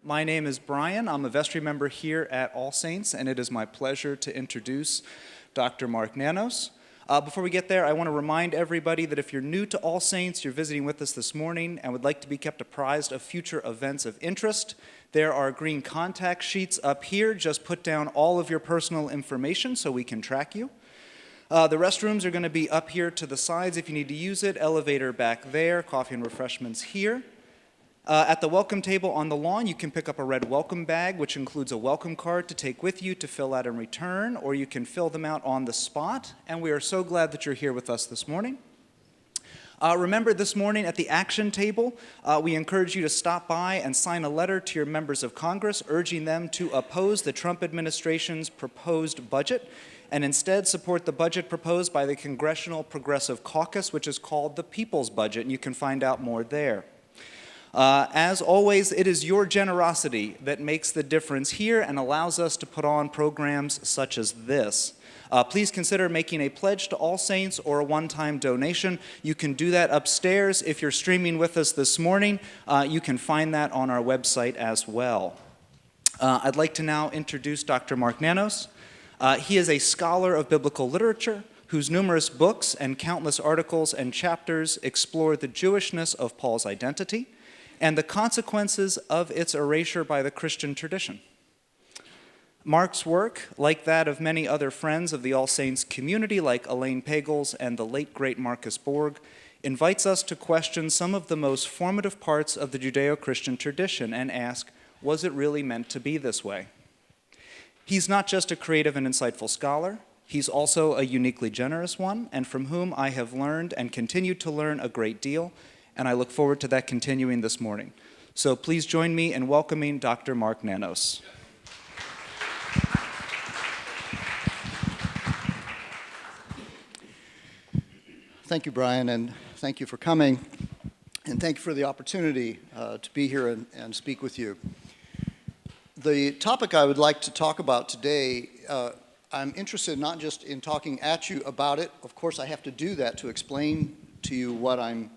My name is Brian. I'm a vestry member here at All Saints, and it is my pleasure to introduce Dr. Mark Nanos. Before we get there, I want to remind everybody that if you're new to All Saints, you're visiting with us this morning, and would like to be kept apprised of future events of interest, there are green contact sheets up here. Just put down all of your personal information so we can track you. The restrooms are going to be up here to the sides if you need to use it. Elevator back there, coffee and refreshments here. At the welcome table on the lawn, you can pick up a red welcome bag, which includes a welcome card to take with you to fill out and return, or you can fill them out on the spot. And we are so glad that you're here with us this morning. Remember, this morning at the action table, we encourage you to stop by and sign a letter to your members of Congress urging them to oppose the Trump administration's proposed budget and instead support the budget proposed by the Congressional Progressive Caucus, which is called the People's Budget, and you can find out more there. As always, it is your generosity that makes the difference here and allows us to put on programs such as this. Please consider making a pledge to All Saints or a one-time donation. You can do that upstairs. If you're streaming with us this morning, you can find that on our website as well. I'd like to now introduce Dr. Mark Nanos. He is a scholar of biblical literature whose numerous books and countless articles and chapters explore the Jewishness of Paul's identity and the consequences of its erasure by the Christian tradition. Mark's work, like that of many other friends of the All Saints community like Elaine Pagels and the late great Marcus Borg, invites us to question some of the most formative parts of the Judeo-Christian tradition and ask, was it really meant to be this way? He's not just a creative and insightful scholar, he's also a uniquely generous one, and from whom I have learned and continue to learn a great deal, and I look forward to that continuing this morning. So please join me in welcoming Dr. Mark Nanos. Thank you, Brian, and thank you for coming, and thank you for the opportunity to be here and speak with you. The topic I would like to talk about today, I'm interested not just in talking at you about it. Of course, I have to do that to explain to you what I'm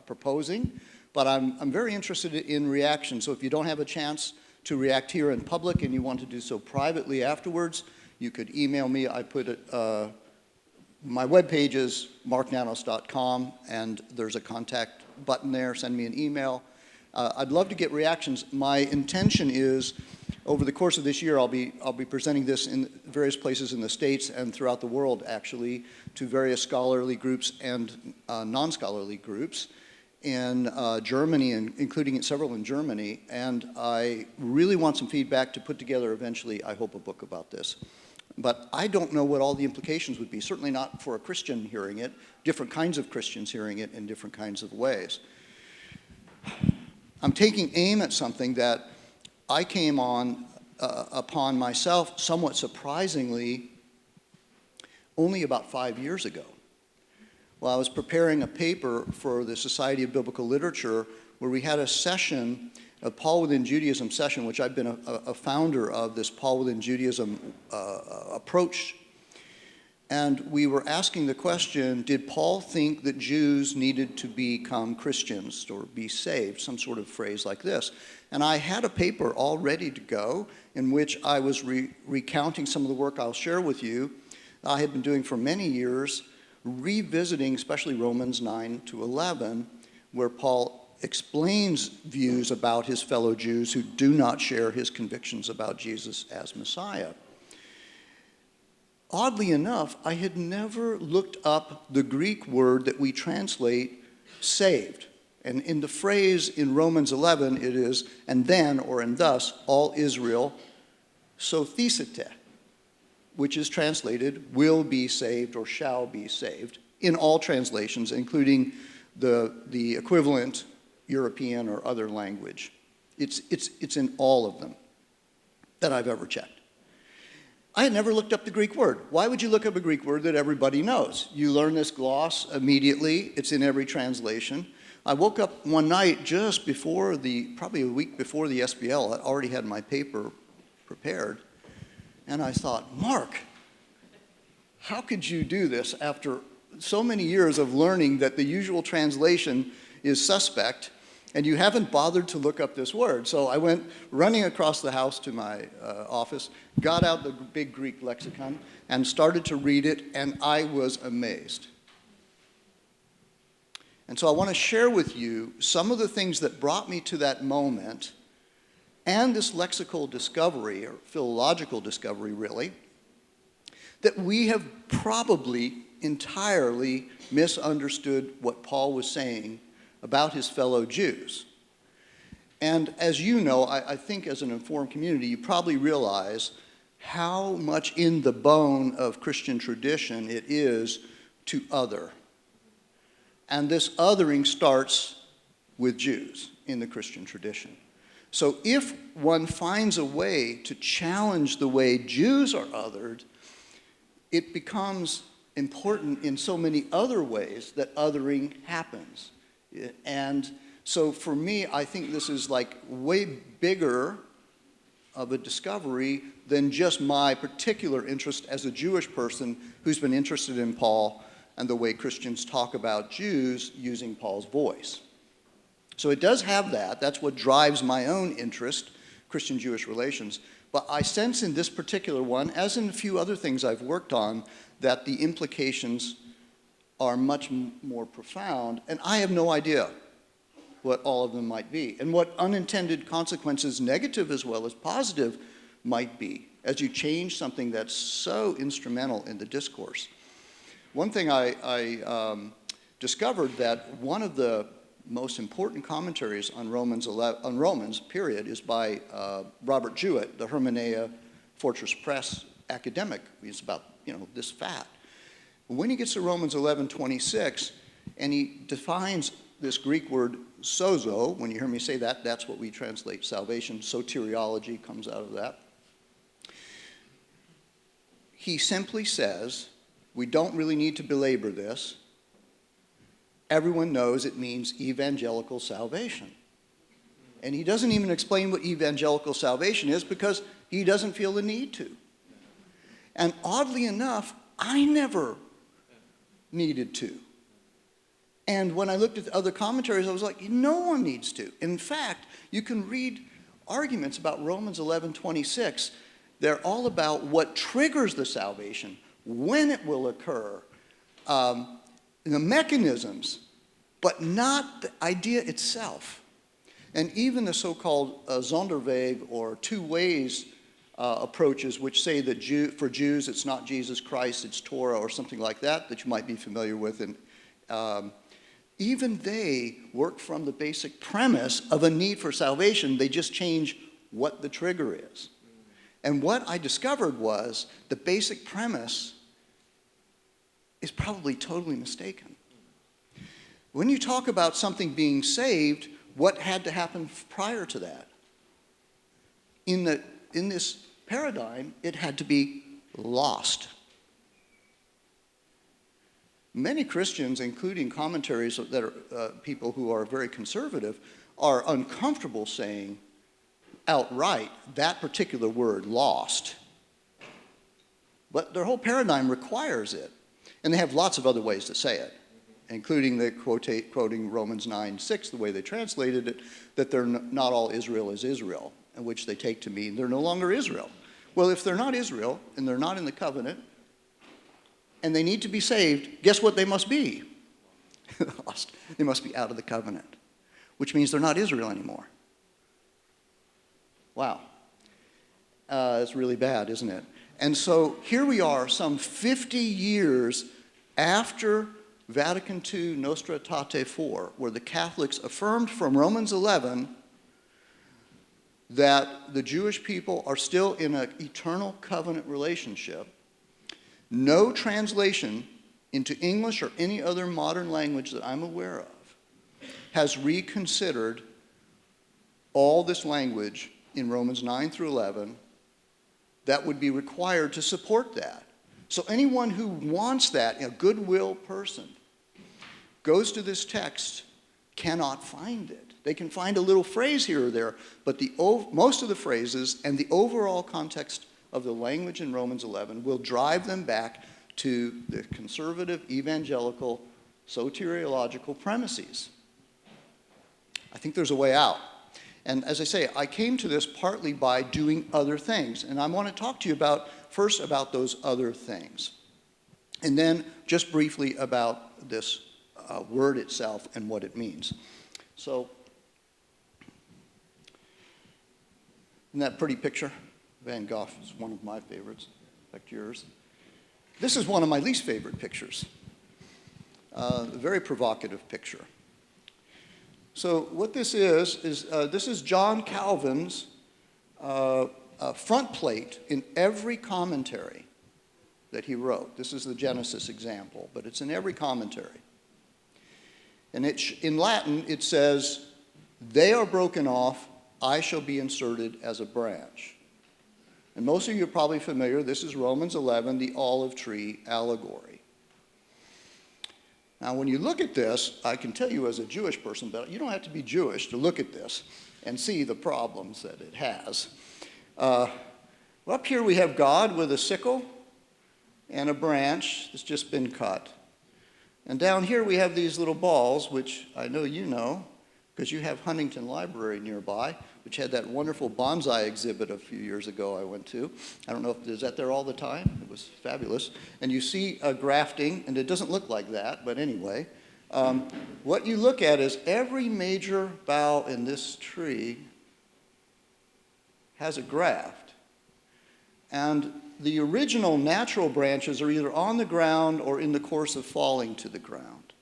proposing, but I'm very interested in reaction. So if you don't have a chance to react here in public and you want to do so privately afterwards, you could email me. I put it, my webpage is marknanos.com, and there's a contact button there. Send me an email. I'd love to get reactions. My intention is, over the course of this year, I'll be presenting this in various places in the States and throughout the world, actually, to various scholarly groups and non-scholarly groups in Germany, and including several in Germany. And I really want some feedback to put together eventually, I hope, a book about this. But I don't know what all the implications would be, certainly not for a Christian hearing it, different kinds of Christians hearing it in different kinds of ways. I'm taking aim at something that I came upon myself somewhat surprisingly only about 5 years ago. While I was preparing a paper for the Society of Biblical Literature, where we had a session, a Paul Within Judaism session, which I've been a founder of this Paul Within Judaism approach. And we were asking the question, did Paul think that Jews needed to become Christians or be saved? Some sort of phrase like this. And I had a paper all ready to go in which I was recounting some of the work I'll share with you I had been doing for many years, revisiting especially Romans 9 to 11, where Paul explains views about his fellow Jews who do not share his convictions about Jesus as Messiah. Oddly enough, I had never looked up the Greek word that we translate saved. And in the phrase in Romans 11, it is, and then, or and thus, all Israel, sothesete, which is translated, will be saved or shall be saved, in all translations, including the equivalent European or other language. It's in all of them that I've ever checked. I had never looked up the Greek word. Why would you look up a Greek word that everybody knows? You learn this gloss immediately. It's in every translation. I woke up one night just before probably a week before the SBL. I already had my paper prepared. And I thought, Mark, how could you do this after so many years of learning that the usual translation is suspect And you haven't bothered to look up this word. So I went running across the house to my office, got out the big Greek lexicon, and started to read it, and I was amazed. And so I want to share with you some of the things that brought me to that moment and this lexical discovery, or philological discovery really, that we have probably entirely misunderstood what Paul was saying about his fellow Jews. And as you know, I think as an informed community, you probably realize how much in the bone of Christian tradition it is to other. And this othering starts with Jews in the Christian tradition. So if one finds a way to challenge the way Jews are othered, it becomes important in so many other ways that othering happens. And so for me, I think this is like way bigger of a discovery than just my particular interest as a Jewish person who's been interested in Paul and the way Christians talk about Jews using Paul's voice. So it does have that. That's what drives my own interest, Christian-Jewish relations. But I sense in this particular one, as in a few other things I've worked on, that the implications are much more profound, and I have no idea what all of them might be, and what unintended consequences, negative as well as positive, might be as you change something that's so instrumental in the discourse. One thing I discovered that one of the most important commentaries on Romans, period, is by Robert Jewett, the Hermeneia Fortress Press academic. He's about, this fat. When he gets to Romans 11:26, and he defines this Greek word sozo, when you hear me say that, that's what we translate salvation. Soteriology comes out of that. He simply says, we don't really need to belabor this. Everyone knows it means evangelical salvation. And he doesn't even explain what evangelical salvation is because he doesn't feel the need to. And oddly enough, I never needed to. And when I looked at other commentaries, I was like, no one needs to. In fact, you can read arguments about Romans 11:26. They're all about what triggers the salvation, when it will occur, the mechanisms, but not the idea itself. And even the so-called Zonderweg, or two ways approaches, which say that for Jews it's not Jesus Christ, it's Torah or something like that you might be familiar with. And even they work from the basic premise of a need for salvation. They just change what the trigger is. And what I discovered was the basic premise is probably totally mistaken. When you talk about something being saved, what had to happen prior to that? In this paradigm, it had to be lost. Many Christians, including commentaries that are people who are very conservative, are uncomfortable saying outright that particular word, lost. But their whole paradigm requires it. And they have lots of other ways to say it, including the quoting Romans 9:6, the way they translated it, that they're not all Israel is Israel, and which they take to mean they're no longer Israel. Well, if they're not Israel, and they're not in the covenant, and they need to be saved, guess what they must be? Lost. They must be out of the covenant, which means they're not Israel anymore. Wow. It's really bad, isn't it? And so here we are, some 50 years after Vatican II Nostra Aetate 4, where the Catholics affirmed from Romans 11 that the Jewish people are still in an eternal covenant relationship. No translation into English or any other modern language that I'm aware of has reconsidered all this language in Romans 9 through 11 that would be required to support that. So anyone who wants that, a goodwill person, goes to this text, cannot find it. They can find a little phrase here or there, but most of the phrases and the overall context of the language in Romans 11 will drive them back to the conservative, evangelical, soteriological premises. I think there's a way out. And as I say, I came to this partly by doing other things. And I want to talk to you first about those other things. And then just briefly about this word itself and what it means. So, isn't that a pretty picture? Van Gogh is one of my favorites. Like yours. This is one of my least favorite pictures. A very provocative picture. So what this is this is John Calvin's front plate in every commentary that he wrote. This is the Genesis example, but it's in every commentary. And in Latin, it says, "They are broken off, I shall be inserted as a branch." And most of you are probably familiar, this is Romans 11, the olive tree allegory. Now, when you look at this, I can tell you as a Jewish person, but you don't have to be Jewish to look at this and see the problems that it has. Up here we have God with a sickle and a branch that's just been cut. And down here we have these little balls, which I know you know, because you have Huntington Library nearby, which had that wonderful bonsai exhibit a few years ago I went to. I don't know if is that there all the time. It was fabulous. And you see grafting, and it doesn't look like that, but anyway. What you look at is every major bough in this tree has a graft. And the original natural branches are either on the ground or in the course of falling to the ground.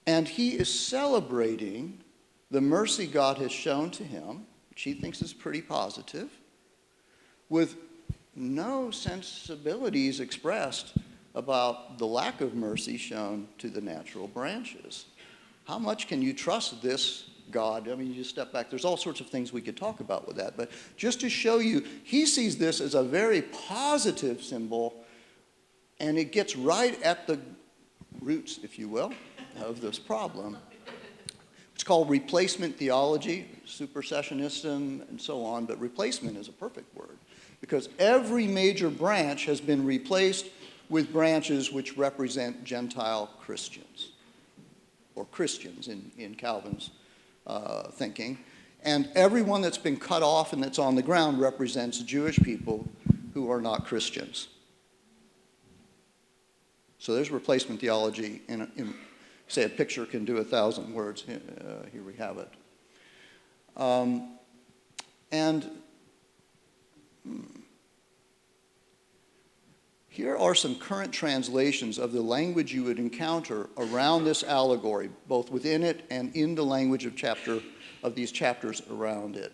And he is celebrating the mercy God has shown to him, which he thinks is pretty positive, with no sensibilities expressed about the lack of mercy shown to the natural branches. How much can you trust this God? I mean, you step back. There's all sorts of things we could talk about with that. But just to show you, he sees this as a very positive symbol, and it gets right at the roots, if you will, of this problem. It's called replacement theology, supersessionism, and so on, but replacement is a perfect word because every major branch has been replaced with branches which represent Gentile Christians, or Christians in Calvin's thinking. And everyone that's been cut off and that's on the ground represents Jewish people who are not Christians. So there's replacement theology say a picture can do 1,000 words. Here we have it. Here are some current translations of the language you would encounter around this allegory, both within it and in the language of these chapters around it.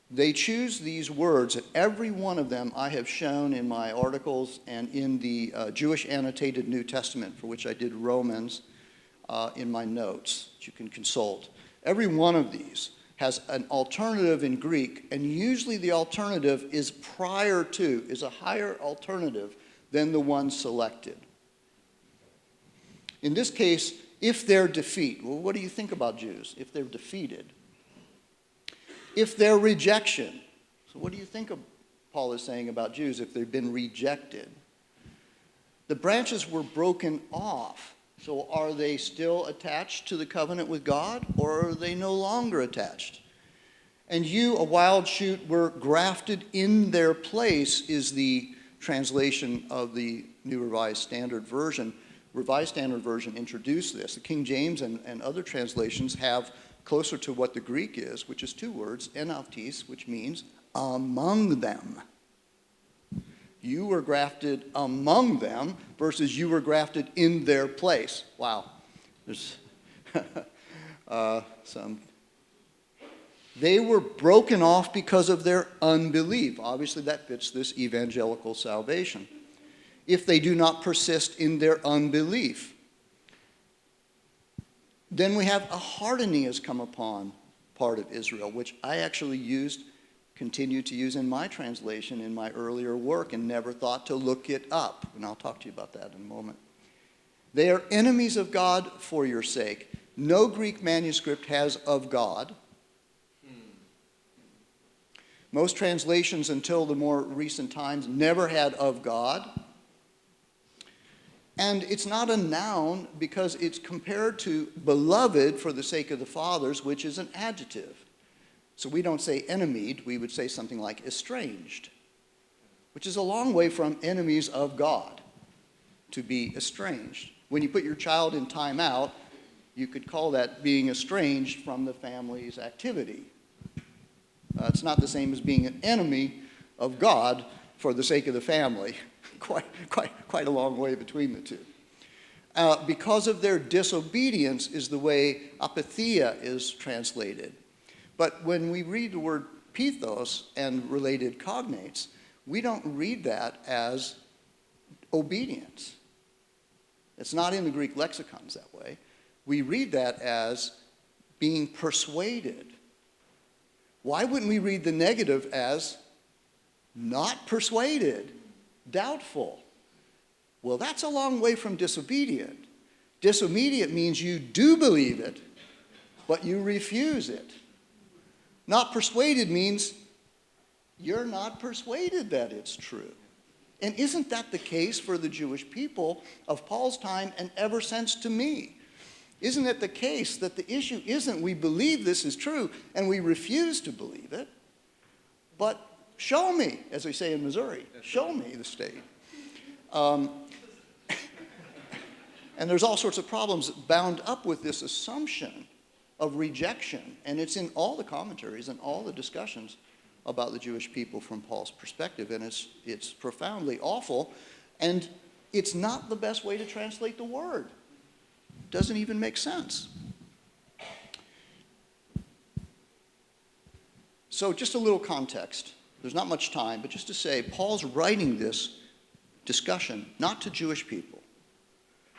They choose these words, and every one of them I have shown in my articles and in the Jewish Annotated New Testament, for which I did Romans, in my notes that you can consult. Every one of these has an alternative in Greek, and usually the alternative is is a higher alternative than the one selected. In this case, if they're defeat, well, what do you think about Jews? If they're defeated. If they're rejection, so what do you think Paul is saying about Jews if they've been rejected? The branches were broken off. So are they still attached to the covenant with God, or are they no longer attached? And you, a wild shoot, were grafted in their place is the translation of the New Revised Standard Version. Revised Standard Version introduced this. The King James and other translations have closer to what the Greek is, which is two words, enautis, which means among them. You were grafted among them versus you were grafted in their place. Wow. There's some. They were broken off because of their unbelief. Obviously, that fits this evangelical salvation. If they do not persist in their unbelief. Then we have a hardening has come upon part of Israel, which I actually continue to use in my translation in my earlier work and never thought to look it up. And I'll talk to you about that in a moment. They are enemies of God for your sake. No Greek manuscript has of God. Most translations until the more recent times never had of God. And it's not a noun because it's compared to beloved for the sake of the fathers, which is an adjective. So we don't say enemied, we would say something like estranged, which is a long way from enemies of God, to be estranged. When you put your child in timeout, you could call that being estranged from the family's activity. It's not the same as being an enemy of God for the sake of the family. Quite a long way between the two. Because of their disobedience is the way apatheia is translated. But when we read the word pithos and related cognates, we don't read that as obedience. It's not in the Greek lexicons that way. We read that as being persuaded. Why wouldn't we read the negative as not persuaded? Doubtful. Well, that's a long way from disobedient. Disobedient means you do believe it, but you refuse it. Not persuaded means you're not persuaded that it's true. And isn't that the case for the Jewish people of Paul's time and ever since to me? Isn't it the case that the issue isn't we believe this is true and we refuse to believe it, but show me, as we say in Missouri, show me the state. And there's all sorts of problems bound up with this assumption of rejection. And it's in all the commentaries and all the discussions about the Jewish people from Paul's perspective. And it's profoundly awful. And it's not the best way to translate the word. It doesn't even make sense. So just a little context. There's not much time, but just to say, Paul's writing this discussion not to Jewish people,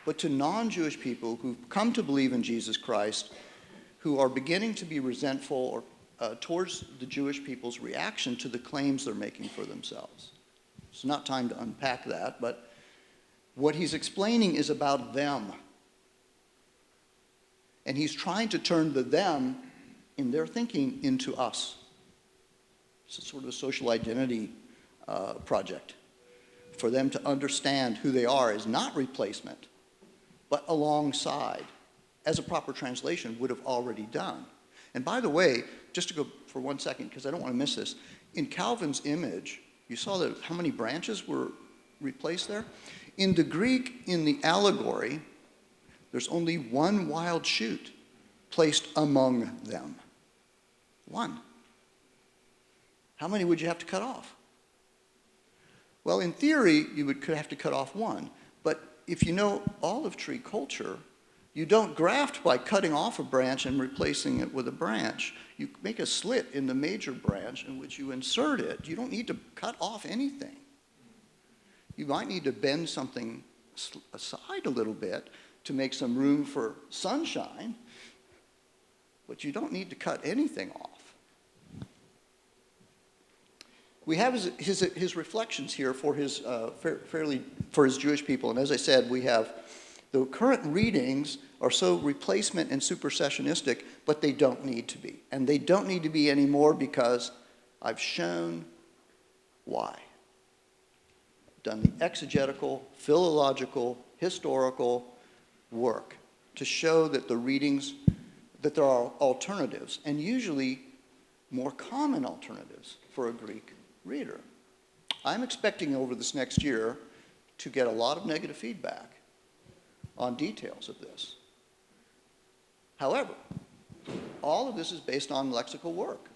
but to non-Jewish people who've come to believe in Jesus Christ, who are beginning to be resentful towards the Jewish people's reaction to the claims they're making for themselves. It's not time to unpack that, but what he's explaining is about them. And he's trying to turn the them in their thinking into us. It's sort of a social identity project. For them to understand who they are is not replacement, but alongside, as a proper translation would have already done. And by the way, just to go for 1 second, because I don't want to miss this, in Calvin's image, you saw that how many branches were replaced there? In the Greek, in the allegory, there's only one wild shoot placed among them. One. How many would you have to cut off? Well, in theory, you would have to cut off one. But if you know olive tree culture, you don't graft by cutting off a branch and replacing it with a branch. You make a slit in the major branch in which you insert it. You don't need to cut off anything. You might need to bend something aside a little bit to make some room for sunshine, but you don't need to cut anything off. We have his reflections here for his for his Jewish people, and as I said, we have the current readings are so replacement and supersessionistic, but they don't need to be, and they don't need to be anymore because I've shown why. I've done the exegetical, philological, historical work to show that the readings that there are alternatives, and usually more common alternatives for a Greek reader. I'm expecting over this next year to get a lot of negative feedback on details of this. However, all of this is based on lexical work.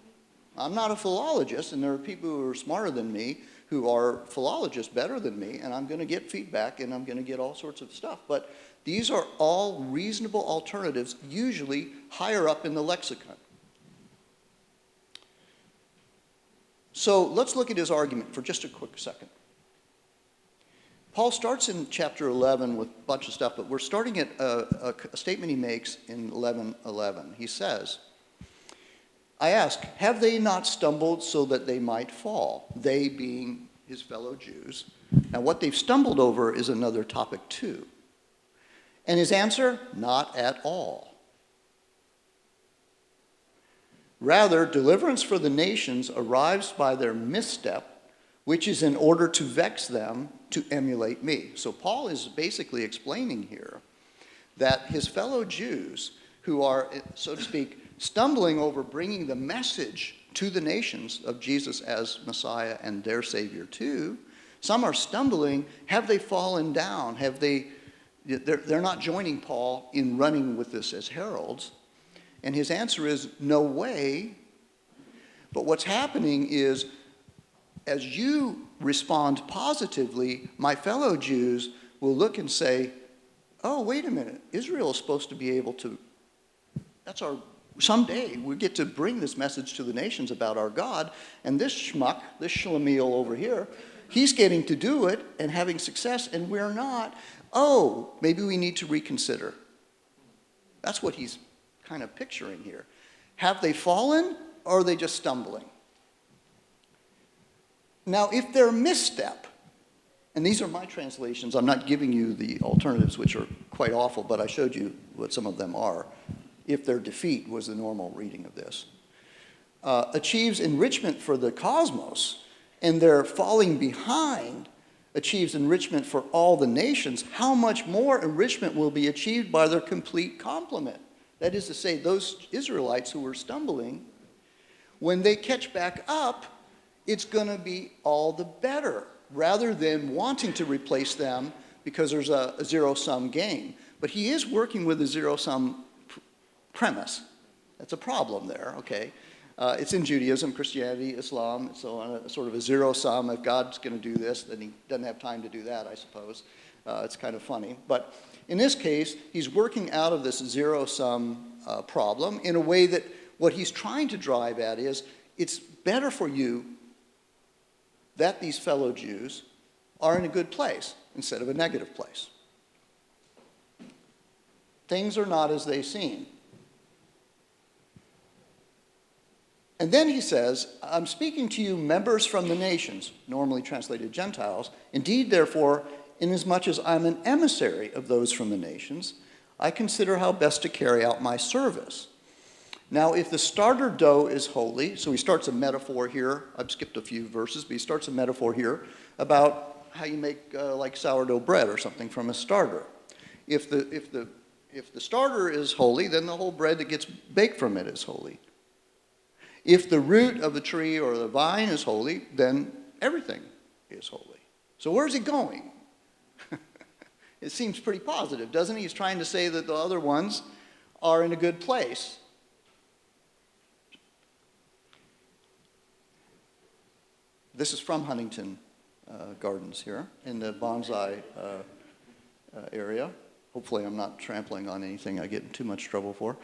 I'm not a philologist, and there are people who are smarter than me who are philologists better than me, and I'm going to get feedback and I'm going to get all sorts of stuff. But these are all reasonable alternatives, usually higher up in the lexicon. So let's look at his argument for just a quick second. Paul starts in chapter 11 with a bunch of stuff, but we're starting at a statement he makes in 11:11. He says, I ask, have they not stumbled so that they might fall? They being his fellow Jews. Now what they've stumbled over is another topic too. And his answer, not at all. Rather, deliverance for the nations arrives by their misstep, which is in order to vex them to emulate me. So Paul is basically explaining here that his fellow Jews who are, so to speak, stumbling over bringing the message to the nations of Jesus as Messiah and their Savior too, some are stumbling. Have they fallen down? They're not joining Paul in running with this as heralds. And his answer is, no way. But what's happening is, as you respond positively, my fellow Jews will look and say, oh, wait a minute, Israel is supposed to be able to, someday we get to bring this message to the nations about our God, and this schmuck, this schlemiel over here, he's getting to do it and having success, and we're not. Oh, maybe we need to reconsider. That's what he's kind of picturing here. Have they fallen, or are they just stumbling? Now, if they're misstep, and these are my translations, I'm not giving you the alternatives, which are quite awful, but I showed you what some of them are. If their defeat was the normal reading of this. Achieves enrichment for the cosmos, and their falling behind achieves enrichment for all the nations, how much more enrichment will be achieved by their complete complement? That is to say, those Israelites who were stumbling, when they catch back up, it's going to be all the better, rather than wanting to replace them because there's a zero-sum game. But he is working with a zero-sum premise. That's a problem there, okay? It's in Judaism, Christianity, Islam, and so on, a sort of a zero-sum. If God's going to do this, then he doesn't have time to do that, I suppose. It's kind of funny. But in this case, he's working out of this zero-sum problem in a way that what he's trying to drive at is, it's better for you that these fellow Jews are in a good place instead of a negative place. Things are not as they seem. And then he says, I'm speaking to you members from the nations, normally translated Gentiles. Indeed, therefore, inasmuch as I'm an emissary of those from the nations, I consider how best to carry out my service. Now, if the starter dough is holy, so he starts a metaphor here. I've skipped a few verses, but he starts a metaphor here about how you make like sourdough bread or something from a starter. If the starter is holy, then the whole bread that gets baked from it is holy. If the root of the tree or the vine is holy, then everything is holy. So where's he going? It seems pretty positive, doesn't he? He's trying to say that the other ones are in a good place. This is from Huntington Gardens here in the bonsai area. Hopefully I'm not trampling on anything I get in too much trouble for.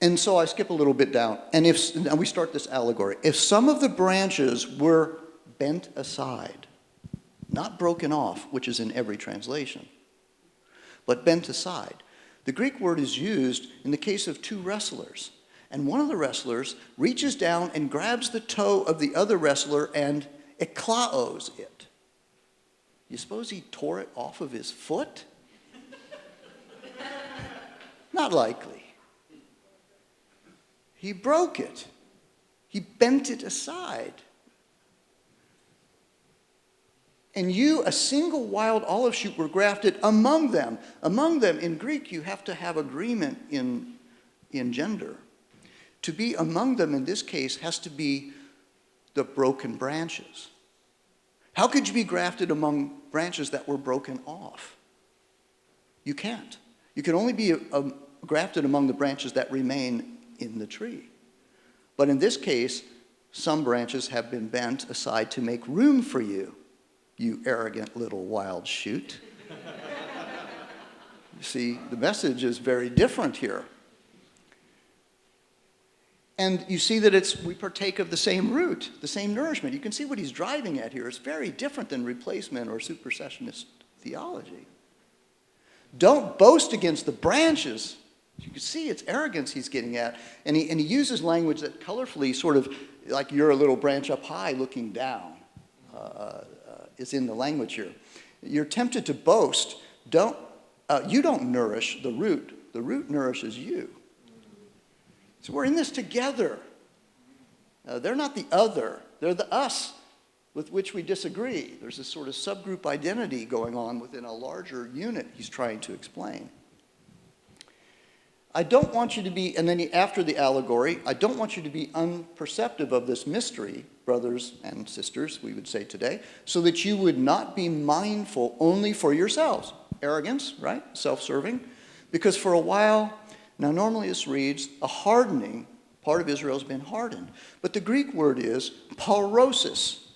And so I skip a little bit down. And now we start this allegory. If some of the branches were bent aside, not broken off, which is in every translation, but bent aside. The Greek word is used in the case of two wrestlers. And one of the wrestlers reaches down and grabs the toe of the other wrestler and eklaos it. You suppose he tore it off of his foot? Not likely. He broke it. He bent it aside. And you, a single wild olive shoot, were grafted among them. Among them, in Greek, you have to have agreement in gender. To be among them in this case has to be the broken branches. How could you be grafted among branches that were broken off? You can't. You can only be grafted among the branches that remain in the tree. But in this case, some branches have been bent aside to make room for you, you arrogant little wild shoot. You see, the message is very different here. And you see that we partake of the same root, the same nourishment. You can see what he's driving at here. It's very different than replacement or supersessionist theology. Don't boast against the branches. You can see it's arrogance he's getting at. And he uses language that colorfully sort of, like you're a little branch up high looking down, is in the language here. You're tempted to boast. You don't nourish the root. The root nourishes you. So we're in this together. They're not the other. They're the us with which we disagree. There's this sort of subgroup identity going on within a larger unit he's trying to explain. I don't want you to be, and then after the allegory, I don't want you to be unperceptive of this mystery, brothers and sisters, we would say today, so that you would not be mindful only for yourselves. Arrogance, right? Self-serving. Because for a while, now normally this reads, a hardening, part of Israel has been hardened. But the Greek word is paurosis.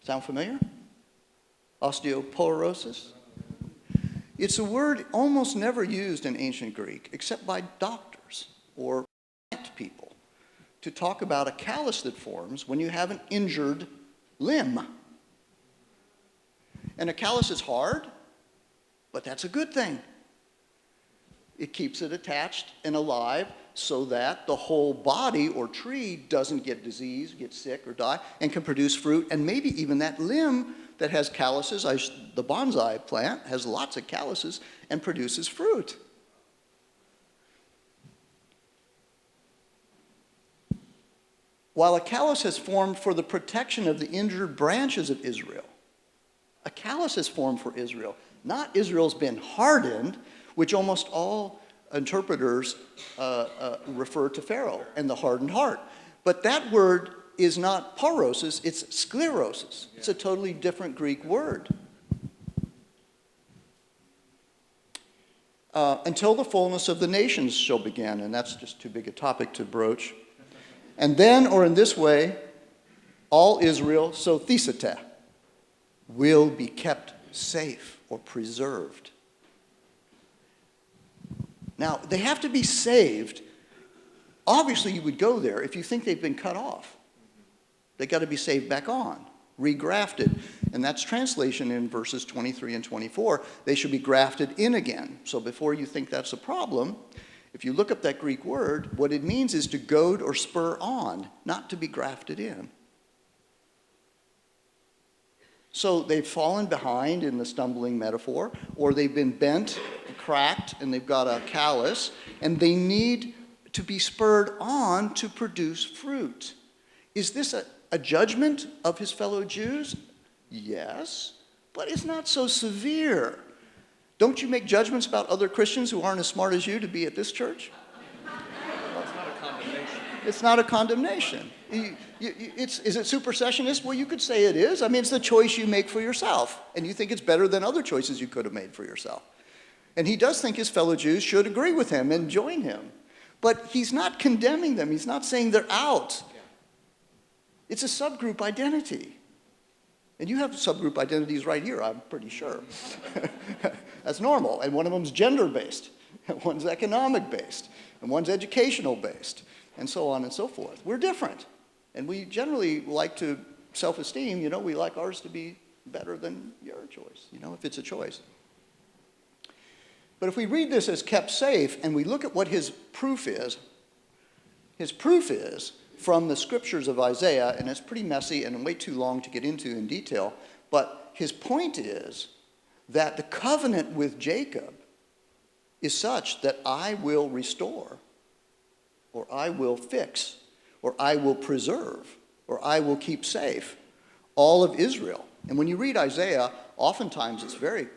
Sound familiar? Osteoporosis? It's a word almost never used in ancient Greek, except by doctors or plant people, to talk about a callus that forms when you have an injured limb. And a callus is hard, but that's a good thing. It keeps it attached and alive so that the whole body or tree doesn't get diseased, get sick, or die, and can produce fruit, and maybe even that limb that has calluses, the bonsai plant has lots of calluses and produces fruit. While a callus has formed for the protection of the injured branches of Israel, a callus has formed for Israel. Not Israel's been hardened, which almost all interpreters refer to Pharaoh and the hardened heart. But that word is not porosis, it's sclerosis. It's a totally different Greek word. Until the fullness of the nations shall begin, and that's just too big a topic to broach. And then, or in this way, all Israel, so thesete, will be kept safe or preserved. Now, they have to be saved. Obviously, you would go there if you think they've been cut off. They got to be saved back on, regrafted. And that's translation in verses 23 and 24. They should be grafted in again. So before you think that's a problem, if you look up that Greek word, what it means is to goad or spur on, not to be grafted in. So they've fallen behind in the stumbling metaphor, or they've been bent, cracked, and they've got a callus, and they need to be spurred on to produce fruit. Is this a judgment of his fellow Jews? Yes, but it's not so severe. Don't you make judgments about other Christians who aren't as smart as you to be at this church? Well, it's not a condemnation. It's not a condemnation. Is it supersessionist? Well, you could say it is. I mean, it's the choice you make for yourself, and you think it's better than other choices you could have made for yourself. And he does think his fellow Jews should agree with him and join him. But he's not condemning them. He's not saying they're out. It's a subgroup identity. And you have subgroup identities right here, I'm pretty sure. That's normal. And one of them's gender-based, and one's economic-based, and one's educational-based, and so on and so forth. We're different. And we generally like to self-esteem, we like ours to be better than your choice, if it's a choice. But if we read this as kept safe and we look at what his proof is from the scriptures of Isaiah, and it's pretty messy and way too long to get into in detail, but his point is that the covenant with Jacob is such that I will restore, or I will fix, or I will preserve, or I will keep safe all of Israel. And when you read Isaiah, oftentimes it's very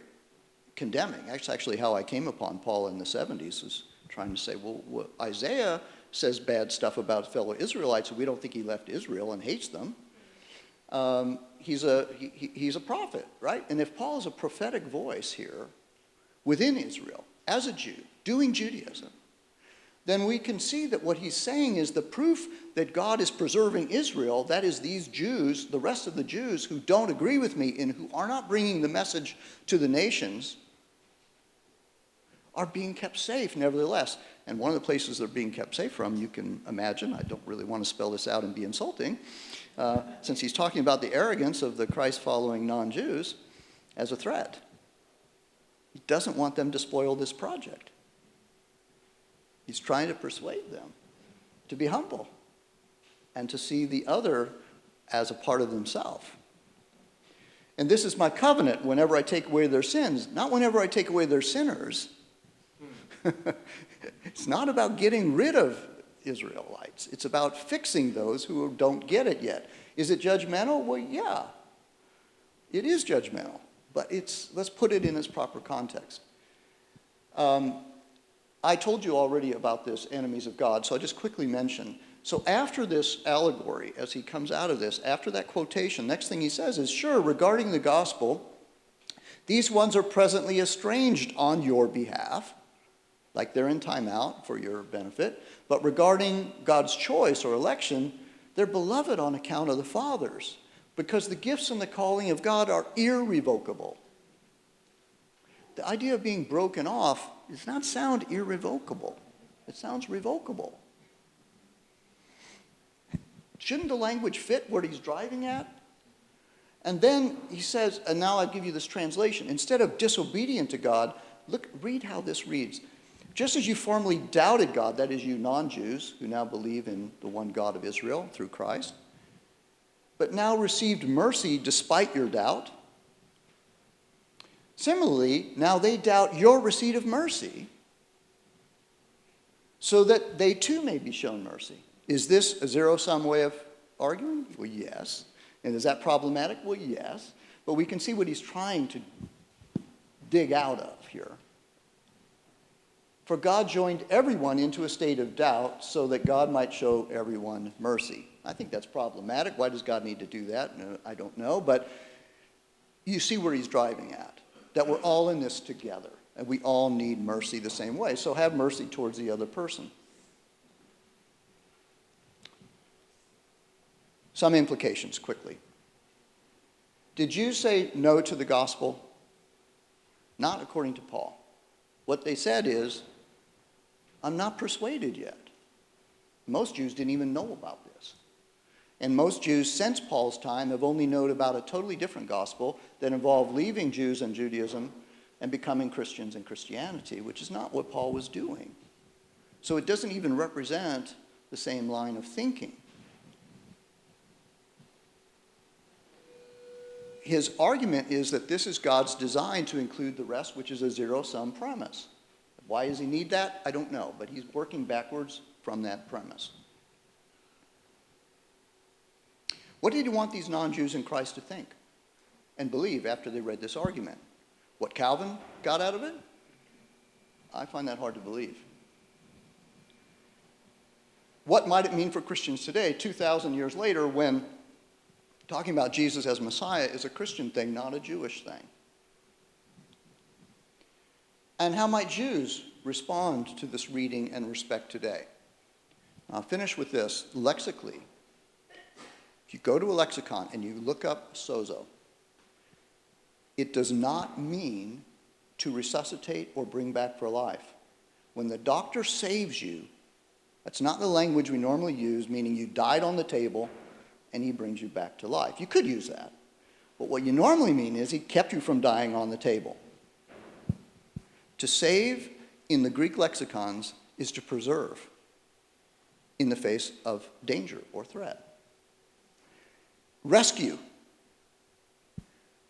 condemning. That's actually how I came upon Paul in the 70s, was trying to say, well, Isaiah says bad stuff about fellow Israelites, and we don't think he left Israel and hates them. He's a prophet, right? And if Paul is a prophetic voice here within Israel, as a Jew, doing Judaism, then we can see that what he's saying is the proof that God is preserving Israel, that is these Jews, the rest of the Jews who don't agree with me and who are not bringing the message to the nations, are being kept safe nevertheless. And one of the places they're being kept safe from, you can imagine, I don't really want to spell this out and be insulting, since he's talking about the arrogance of the Christ-following non-Jews as a threat. He doesn't want them to spoil this project. He's trying to persuade them to be humble and to see the other as a part of themselves. And this is my covenant whenever I take away their sins, not whenever I take away their sinners. It's not about getting rid of Israelites. It's about fixing those who don't get it yet. Is it judgmental? Well, yeah. It is judgmental, but let's put it in its proper context. I told you already about this, enemies of God, so I'll just quickly mention. So after this allegory, as he comes out of this, after that quotation, next thing he says is, sure, regarding the gospel, these ones are presently estranged on your behalf, like they're in timeout for your benefit, but regarding God's choice or election, they're beloved on account of the fathers, because the gifts and the calling of God are irrevocable. The idea of being broken off does not sound irrevocable. It sounds revocable. Shouldn't the language fit what he's driving at? And then he says, and now I give you this translation. Instead of disobedient to God, read how this reads. Just as you formerly doubted God, that is you non-Jews who now believe in the one God of Israel through Christ, but now received mercy despite your doubt. Similarly, now they doubt your receipt of mercy, so that they too may be shown mercy. Is this a zero-sum way of arguing? Well, yes. And is that problematic? Well, yes. But we can see what he's trying to dig out of here. For God joined everyone into a state of doubt so that God might show everyone mercy. I think that's problematic. Why does God need to do that? No, I don't know. But you see where he's driving at. That we're all in this together. And we all need mercy the same way. So have mercy towards the other person. Some implications, quickly. Did Jews say no to the gospel? Not according to Paul. What they said is, I'm not persuaded yet. Most Jews didn't even know about this. And most Jews since Paul's time have only known about a totally different gospel that involved leaving Jews and Judaism and becoming Christians in Christianity, which is not what Paul was doing. So it doesn't even represent the same line of thinking. His argument is that this is God's design to include the rest, which is a zero-sum premise. Why does he need that? I don't know, but he's working backwards from that premise. What did he want these non-Jews in Christ to think and believe after they read this argument? What Calvin got out of it? I find that hard to believe. What might it mean for Christians today, 2,000 years later, when talking about Jesus as Messiah is a Christian thing, not a Jewish thing? And how might Jews respond to this reading and respect today? I'll finish with this. Lexically, if you go to a lexicon and you look up sozo, it does not mean to resuscitate or bring back for life. When the doctor saves you, that's not the language we normally use, meaning you died on the table and he brings you back to life. You could use that. But what you normally mean is he kept you from dying on the table. To save in the Greek lexicons is to preserve in the face of danger or threat. Rescue,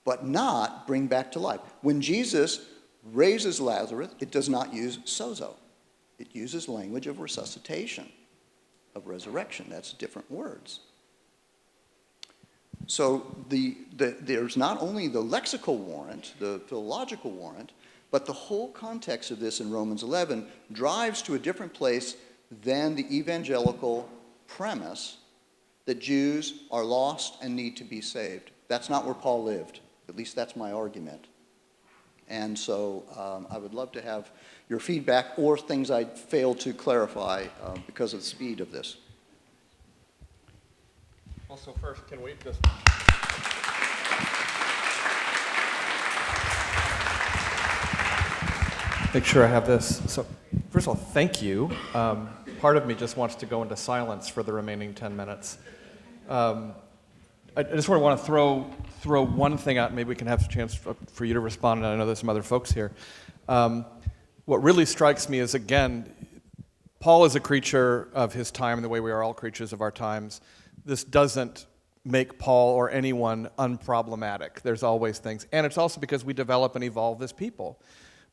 but not bring back to life. When Jesus raises Lazarus, it does not use sozo. It uses language of resuscitation, of resurrection. That's different words. So there's not only the lexical warrant, the philological warrant, but the whole context of this in Romans 11 drives to a different place than the evangelical premise that Jews are lost and need to be saved. That's not where Paul lived. At least that's my argument. And so I would love to have your feedback or things I failed to clarify because of the speed of this. Also, first, can we just... make sure I have this. So, first of all, thank you. Part of me just wants to go into silence for the remaining 10 minutes. I just want to throw one thing out. Maybe we can have a chance for you to respond, and I know there's some other folks here. What really strikes me is, again, Paul is a creature of his time in the way we are all creatures of our times. This doesn't make Paul or anyone unproblematic. There's always things. And it's also because we develop and evolve as people.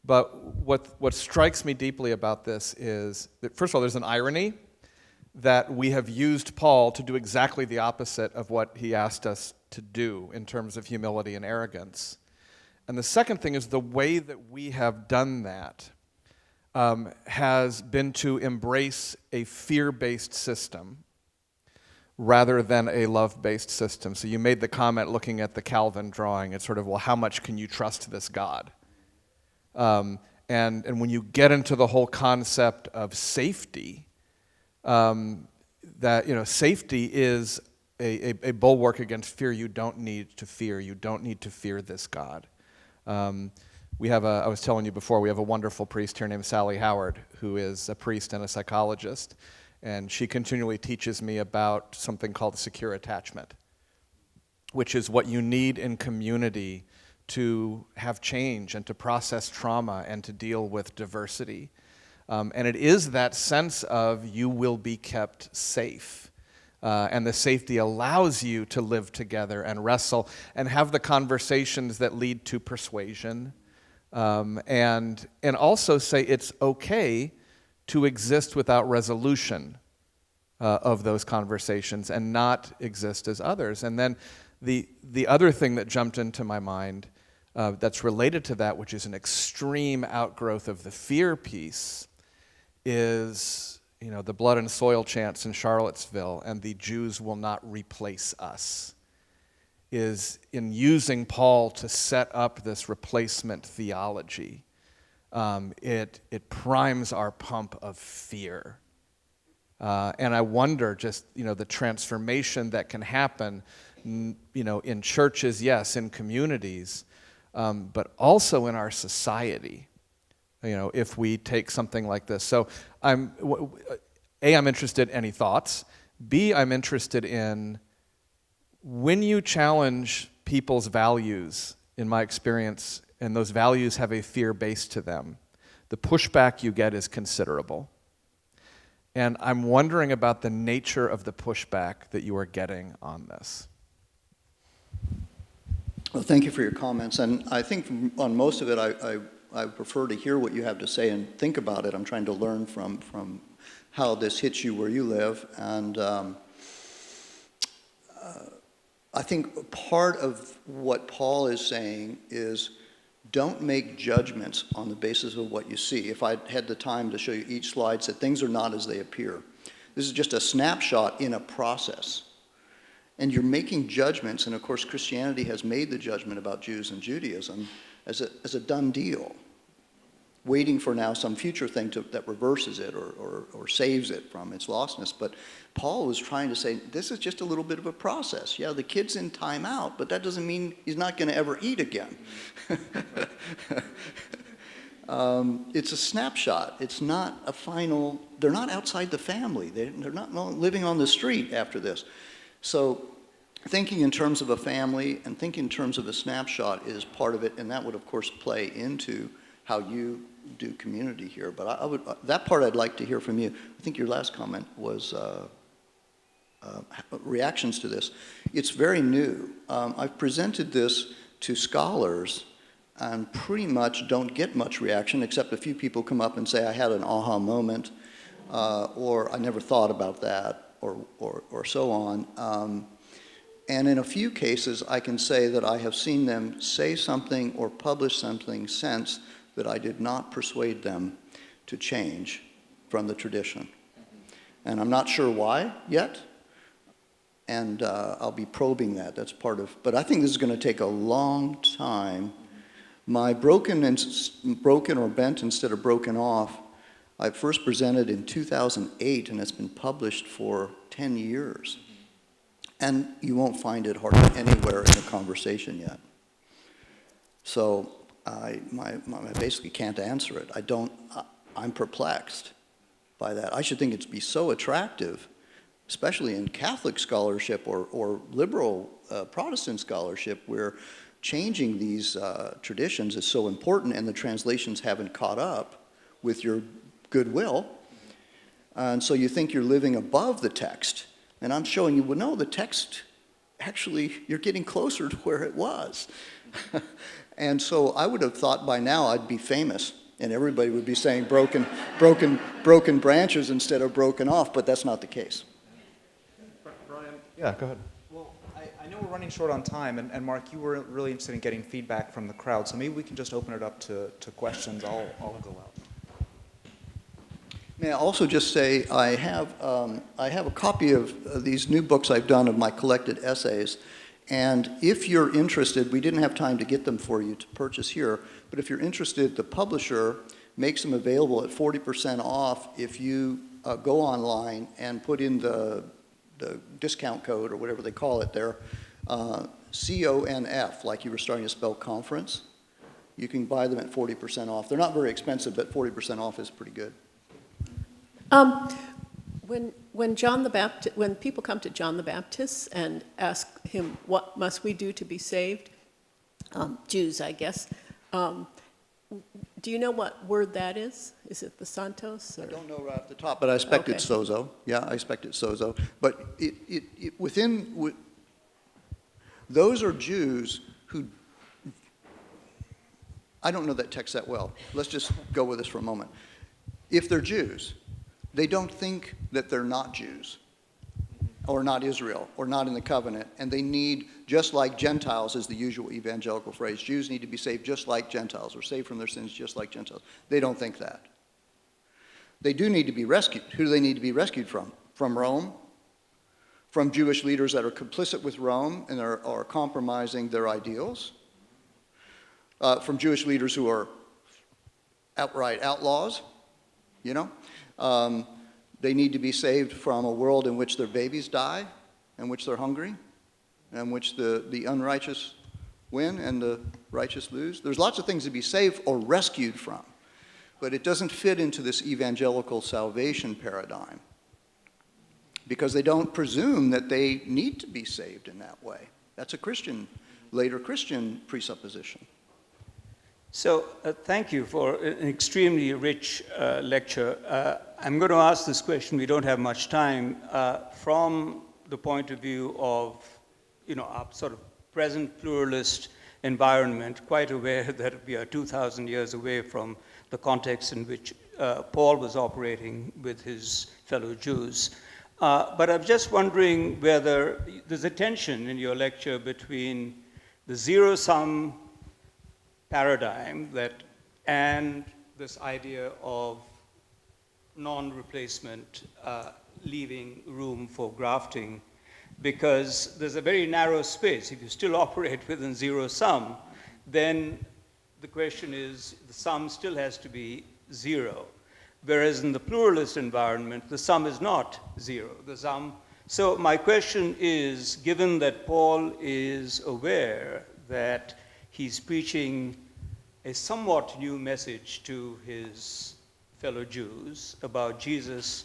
But what strikes me deeply about this is that, first of all, there's an irony that we have used Paul to do exactly the opposite of what he asked us to do in terms of humility and arrogance. And the second thing is the way that we have done that has been to embrace a fear-based system rather than a love-based system. So you made the comment looking at the Calvin drawing, it's sort of, well, how much can you trust this God? And when you get into the whole concept of safety, safety is a bulwark against fear. You don't need to fear. You don't need to fear this God. I was telling you before, we have a wonderful priest here named Sally Howard, who is a priest and a psychologist, and she continually teaches me about something called secure attachment, which is what you need in community to have change and to process trauma and to deal with diversity. And it is that sense of you will be kept safe. And the safety allows you to live together and wrestle and have the conversations that lead to persuasion. And also say it's okay to exist without resolution of those conversations and not exist as others. And then the other thing that jumped into my mind that's related to that, which is an extreme outgrowth of the fear piece, is the blood and soil chants in Charlottesville and the Jews will not replace us, is in using Paul to set up this replacement theology. It primes our pump of fear. And I wonder just, the transformation that can happen, in churches, yes, in communities, but also in our society, if we take something like this. So I'm interested in any thoughts. B, I'm interested in when you challenge people's values, in my experience, and those values have a fear base to them, the pushback you get is considerable. And I'm wondering about the nature of the pushback that you are getting on this. Well, thank you for your comments. And I think on most of it, I prefer to hear what you have to say and think about it. I'm trying to learn from how this hits you where you live. And I think part of what Paul is saying is don't make judgments on the basis of what you see. If I had the time to show you each slide, said things are not as they appear. This is just a snapshot in a process. And you're making judgments, and of course Christianity has made the judgment about Jews and Judaism as a done deal, waiting for now some future thing that reverses it or saves it from its lostness. But Paul was trying to say, this is just a little bit of a process. Yeah, the kid's in timeout, but that doesn't mean he's not going to ever eat again. It's a snapshot. It's not a final, they're not outside the family. They're not living on the street after this. So thinking in terms of a family and thinking in terms of a snapshot is part of it, and that would, of course, play into how you do community here. But that part I'd like to hear from you. I think your last comment was reactions to this. It's very new. I've presented this to scholars and pretty much don't get much reaction, except a few people come up and say, I had an aha moment, or I never thought about that, or so on. And in a few cases, I can say that I have seen them say something or publish something since that I did not persuade them to change from the tradition. And I'm not sure why yet, and I'll be probing that. That's part of, but I think this is going to take a long time. My broken or bent instead of broken off, I first presented in 2008, and it's been published for 10 years. And you won't find it hardly anywhere in the conversation yet. So I basically can't answer it. I'm perplexed by that. I should think it'd be so attractive, especially in Catholic scholarship or liberal Protestant scholarship, where changing these traditions is so important and the translations haven't caught up with your goodwill. And so you think you're living above the text. And I'm showing you, well, no, the text, actually, you're getting closer to where it was. And so I would have thought by now I'd be famous, and everybody would be saying broken branches instead of broken off, but that's not the case. Brian? Yeah, go ahead. Well, I I know we're running short on time, and Mark, you were really interested in getting feedback from the crowd, so maybe we can just open it up to questions. I'll go out. May I also just say I have a copy of these new books I've done of my collected essays, and if you're interested, we didn't have time to get them for you to purchase here, but if you're interested, the publisher makes them available at 40% off if you go online and put in the discount code or whatever they call it there, CONF, like you were starting to spell conference. You can buy them at 40% off. They're not very expensive, but 40% off is pretty good. When people come to John the Baptist and ask him, what must we do to be saved? Jews, I guess. Do you know what word that is? Is it the Santos? Or? I don't know right off the top, but I expect it's sozo. Yeah, I expect it's sozo. But those are Jews who, I don't know that text that well. Let's just go with this for a moment. If they're Jews, they don't think that they're not Jews, or not Israel, or not in the covenant, and they need, just like Gentiles is the usual evangelical phrase, Jews need to be saved just like Gentiles, or saved from their sins just like Gentiles. They don't think that. They do need to be rescued. Who do they need to be rescued from? From Rome? From Jewish leaders that are complicit with Rome and are compromising their ideals? From Jewish leaders who are outright outlaws, you know? They need to be saved from a world in which their babies die, in which they're hungry, in which the unrighteous win and the righteous lose. There's lots of things to be saved or rescued from, but it doesn't fit into this evangelical salvation paradigm because they don't presume that they need to be saved in that way. That's a later Christian presupposition. So thank you for an extremely rich lecture. I'm going to ask this question, we don't have much time, from the point of view of, our sort of present pluralist environment, quite aware that we are 2,000 years away from the context in which Paul was operating with his fellow Jews. But I'm just wondering whether there's a tension in your lecture between the zero-sum paradigm and this idea of non-replacement leaving room for grafting, because there's a very narrow space. If you still operate within zero sum, then the question is the sum still has to be zero, whereas in the pluralist environment the sum is not zero. So my question is, given that Paul is aware that he's preaching a somewhat new message to his fellow Jews about Jesus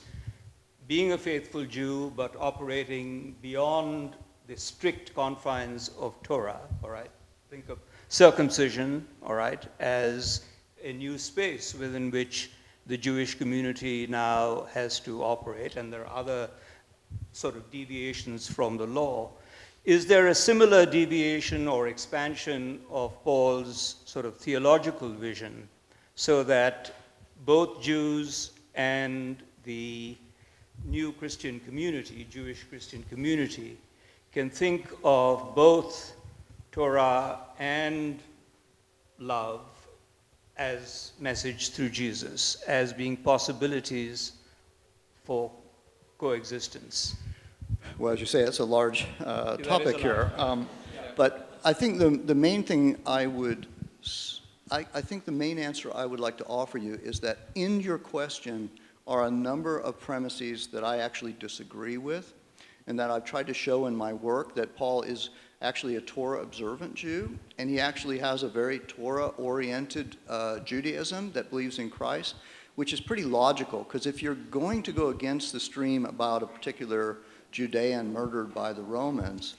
being a faithful Jew, but operating beyond the strict confines of Torah, all right? Think of circumcision, all right, as a new space within which the Jewish community now has to operate, and there are other sort of deviations from the law. Is there a similar deviation or expansion of Paul's sort of theological vision so that both Jews and the new Christian community, Jewish Christian community, can think of both Torah and love as message through Jesus, as being possibilities for coexistence? Well, as you say, it's a large topic here. But I think the main thing I think the main answer I would like to offer you is that in your question are a number of premises that I actually disagree with, and that I've tried to show in my work that Paul is actually a torah-observant Jew, and he actually has a very torah-oriented Judaism that believes in Christ, which is pretty logical, because if you're going to go against the stream about a particular Judean murdered by the Romans,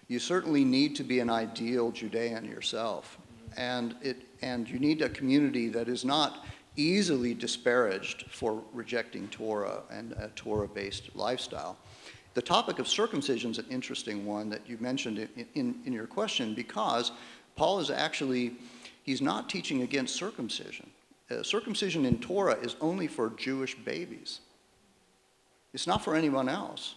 you certainly need to be an ideal Judean yourself. And you need a community that is not easily disparaged for rejecting Torah and a torah-based lifestyle. The topic of circumcision is an interesting one that you mentioned in your question, because Paul is actually, he's not teaching against circumcision. Circumcision in Torah is only for Jewish babies. It's not for anyone else.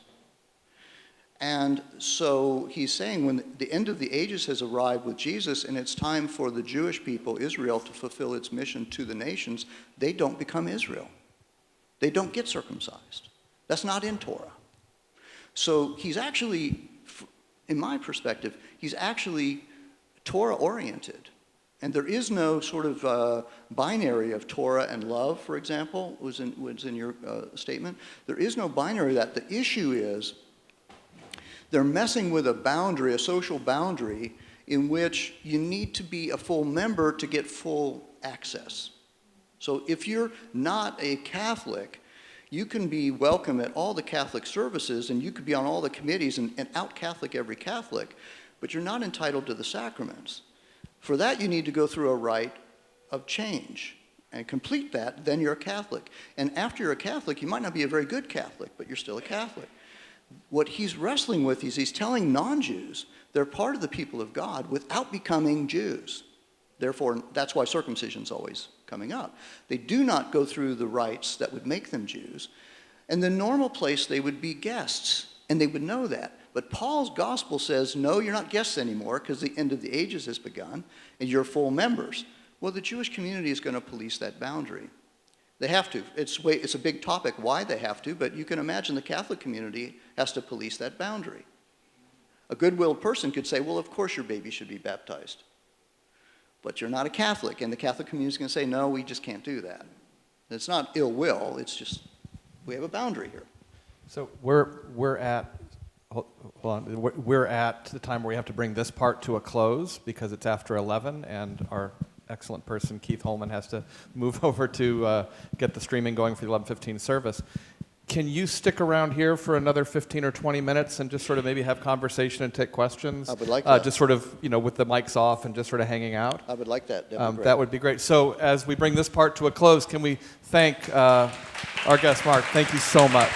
And so he's saying when the end of the ages has arrived with Jesus and it's time for the Jewish people, Israel, to fulfill its mission to the nations, they don't become Israel. They don't get circumcised. That's not in Torah. So he's actually, in my perspective, he's actually torah-oriented. And there is no sort of binary of Torah and love, for example, was in your statement. There is no binary of that. The issue is they're messing with a boundary, a social boundary, in which you need to be a full member to get full access. So if you're not a Catholic, you can be welcome at all the Catholic services, and you could be on all the committees and out-Catholic every Catholic, but you're not entitled to the sacraments. For that, you need to go through a rite of change and complete that, then you're a Catholic. And after you're a Catholic, you might not be a very good Catholic, but you're still a Catholic. What he's wrestling with is he's telling non-Jews they're part of the people of God without becoming Jews. Therefore, that's why circumcision's always coming up. They do not go through the rites that would make them Jews. In the normal place, they would be guests, and they would know that. But Paul's gospel says, no, you're not guests anymore because the end of the ages has begun, and you're full members. Well, the Jewish community is going to police that boundary. They have to. It's a big topic why they have to, but you can imagine the Catholic community has to police that boundary. A good-willed person could say, well, of course your baby should be baptized. But you're not a Catholic, and the Catholic community is going to say, no, we just can't do that. And it's not ill will, it's just we have a boundary here. So we're at the time where we have to bring this part to a close because it's after 11, and our excellent person Keith Holman has to move over to get the streaming going for the 11:15 service. Can you stick around here for another 15 or 20 minutes and just sort of maybe have conversation and take questions? I would like that. Just sort of, with the mics off and just sort of hanging out. I would like that. That would be great. So as we bring this part to a close, can we thank our guest, Mark? Thank you so much.